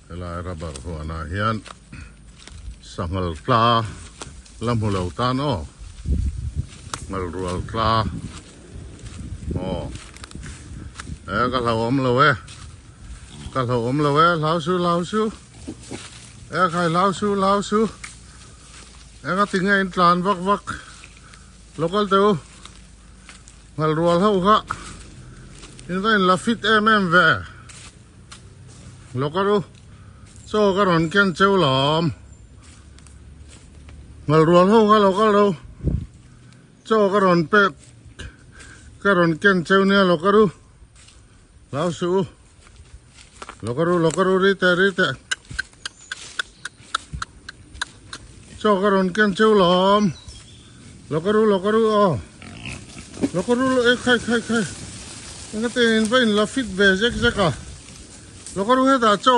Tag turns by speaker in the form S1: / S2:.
S1: Helai rubber huana hian sangal tla lamhulo tan o ngal rual tla o ka lau om lo lau su khai lau su ka tinga in tlan vak local teu ngal rual hau kha in vain la fit ve local so ka ron ken cheu lom ngal rual hau kha local đâu cho ka ron pe ka ron ken cheu ne local lau su local rite cho ka ron ken cheu lom local o local khai cái tiền vain la fit ve jek à local he da cho